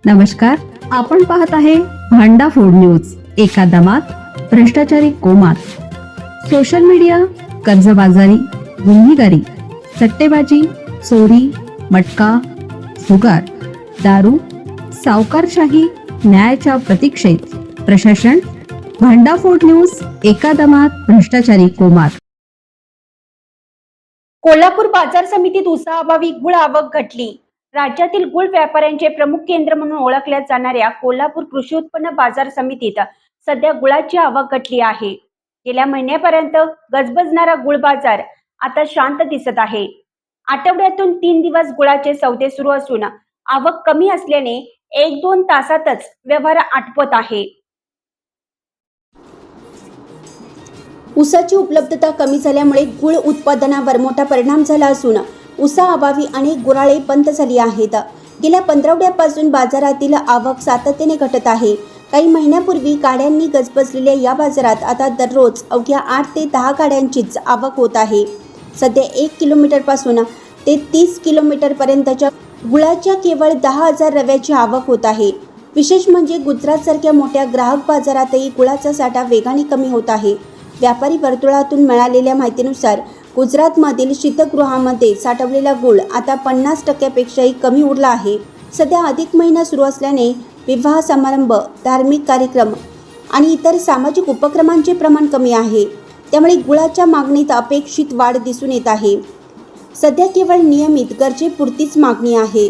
नमस्कार, आपण पाहत आहे भांडा फूड न्यूज. एका दमात भ्रष्टाचारी कोमात. सोशल मीडिया, कर्जबाजारी, गुन्हेगारी, सट्टेबाजी, चोरी, मटका, जुगार, दारू, सावकारशाही, न्यायाच्या प्रतीक्षेत प्रशासन. भांडा फूड न्यूज. एका दमात भ्रष्टाचारी कोमात. कोल्हापूर बाजार समितीत ऊसाअभावी गुळ आवक घटली. राज्यातील गुळ व्यापाऱ्यांचे प्रमुख केंद्र म्हणून ओळखल्या जाणाऱ्या कोल्हापूर कृषी उत्पन्न बाजार समितीत सध्या गुळाची आवक घटली आहे. गेल्या महिन्यापर्यंत गजबजणारा गुळ बाजार आता शांत दिसत आहे. आठवड्यातून 3 दिवस गुळाचे सौदे सुरू असून आवक कमी असल्याने 1-2 तासातच व्यवहार आटपत आहे. ऊसाची उपलब्धता कमी झाल्यामुळे गुळ उत्पादनावर मोठा परिणाम झाला असून ऊसाअभावी अनेक गुऱ्हाळे बंद झाली आहेत. गेल्या 15 आठवड्यापासून बाजारातील आवक सातत्याने घटत आहे. काही महिन्यापूर्वी गाड्यांनी गजबजलेल्या या बाजारात आता दररोज अवघ्या 8 ते 10 गाड्यांचीच आवक होत आहे. सध्या 1 किलोमीटरपासून ते 30 किलोमीटरपर्यंतच्या गुळाच्या केवळ 10,000 रव्याची आवक होत आहे. विशेष म्हणजे गुजरातसारख्या मोठ्या ग्राहक बाजारातही गुळाचा साठा वेगाने कमी होत आहे. व्यापारी वर्तुळातून मिळालेल्या माहितीनुसार गुजरातमधील शीतगृहामध्ये साठवलेला गुळ आता 50% कमी उरला आहे. सध्या अधिक महिना सुरू असल्याने विवाह समारंभ, धार्मिक कार्यक्रम आणि इतर सामाजिक उपक्रमांचे प्रमाण कमी आहे. त्यामुळे गुळाच्या मागणीत अपेक्षित वाढ दिसून येत आहे. सध्या केवळ नियमित गरजेपुरतीच मागणी आहे.